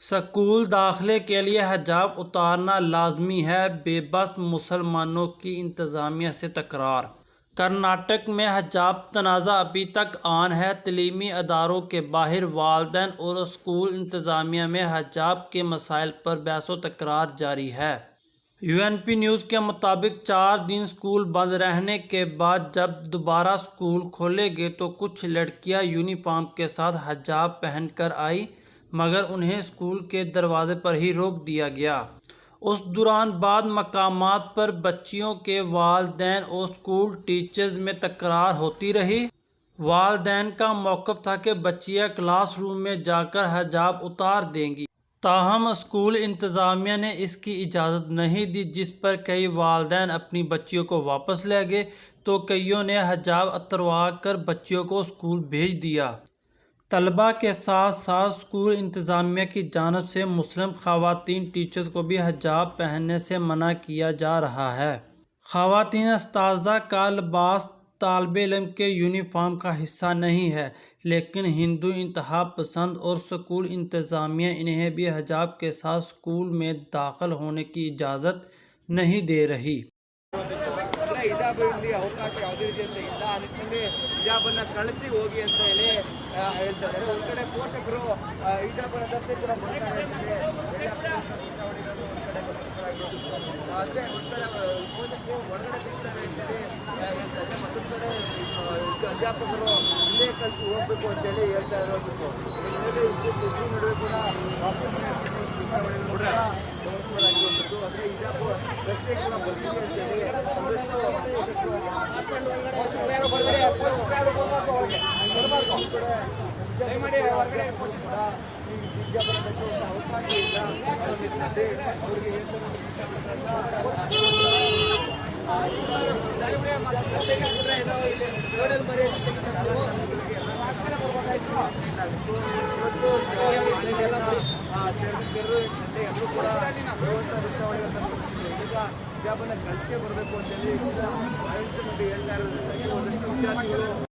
School दाखिले के लिए हिजाब उतारना लाजमी है, बेबस मुसलमानों की इंतजामिया से तकरार। कर्नाटक में हिजाब तनाज़ा अभी तक आन है। तलीमी अदारों के बाहर वालिदैन और स्कूल इंतजामिया में हिजाब के मसाइल पर बहस व तकरार जारी है। UNP न्यूज़ के मुताबिक 4 दिन स्कूल बंद रहने के बाद जब दोबारा स्कूल खोले गए तो कुछ लड़कियां यूनिफॉर्म के साथ हिजाब पहनकर आई, मगर उन्हें स्कूल के दरवाजे पर ही रोक दिया गया। उस दौरान बाद मकामात पर बच्चियों के वालिदैन और स्कूल टीचर्स में तकरार होती रही। वालिदैन का मौक़िफ़ था कि बच्चियां क्लासरूम में जाकर हिजाब उतार देंगी, ताहम स्कूल इंतज़ामिया ने इसकी इजाज़त नहीं दी, जिस पर कई वालिदैन अपनी बच्चियों को वापस ले गए तो कईयों ने हिजाब उतरवा कर बच्चियों को स्कूल भेज दिया। तलबा के साथ साथ स्कूल इंतज़ामिया की जानिब से मुस्लिम ख़वातीन टीचर्स को भी हिजाब पहनने से मना किया जा रहा है। ख़वातीन अस्ताज़ा का लिबास तालिब इल्म के यूनिफॉर्म का हिस्सा नहीं है, लेकिन हिंदू इंतहा पसंद और स्कूल इंतज़ामिया इन्हें भी हिजाब के साथ स्कूल में दाखिल होने की इजाज़त नहीं दे रही। ಹಿಜಾಬ್ ಇರಲಿ, ಅವಕಾಶ ಯಾವುದೇ ರೀತಿಯಿಂದ ಇಲ್ಲ. ಆ ನಿಟ್ಟಿನಲ್ಲಿ ಹಿಜಾಬನ್ನು ಕಳಿಸಿ ಹೋಗಿ ಅಂತ ಹೇಳಿ ಹೇಳ್ತಾ ಇದ್ದಾರೆ. ಒಂದು ಕಡೆ ಪೋಷಕರು ಹಿಜಾಬನ್ನು ಧರಿಸಿದ್ರೆ ಅಷ್ಟೇ, ಒಂದು ಕಡೆ ಪೋಷಕರು ಹೊರಗಡೆ ಸಿಗ್ತಾರೆ ಅಂತೇಳಿ ಹೇಳ್ತಾ ಇದ್ದಾರೆ. ಮತ್ತೊಂದು ಕಡೆ ಅಧ್ಯಾಪಕರು ಇಲ್ಲೇ ಕಳಿಸಿ ಹೋಗ್ಬೇಕು ಅಂತೇಳಿ ಹೇಳ್ತಾ ಇರೋದು. ನಡುವೆ ಕೂಡ ಗಮನಿಸಬಹುದಾಗಿರುವಂಥದ್ದು. ಅಂದರೆ ಹಿಜಾಬ್ ರಸ್ತೆ ಕೂಡ ಬರ್ತಿದೆ ಅಂತೇಳಿ ದಯಮಾಡಿ ಹೊರಗಡೆ ಕೂಡ ಈ ವಿಜ್ಞಾಪನ ಧರಿಸುವಂಥ ಅವಕಾಶ ಇಲ್ಲ ಅನ್ನೋದಿರ್ತದೆ. ಅವರಿಗೆ ಎಲ್ಲರೂ ಕೂಡ ವಿಜ್ಞಾಪನ ಕಳಿಸೇ ಬರಬೇಕು ಅಂತೇಳಿ ಹೇಳ್ತಾ ಇರೋದ್ರಿಂದ ವಿದ್ಯಾರ್ಥಿಗಳು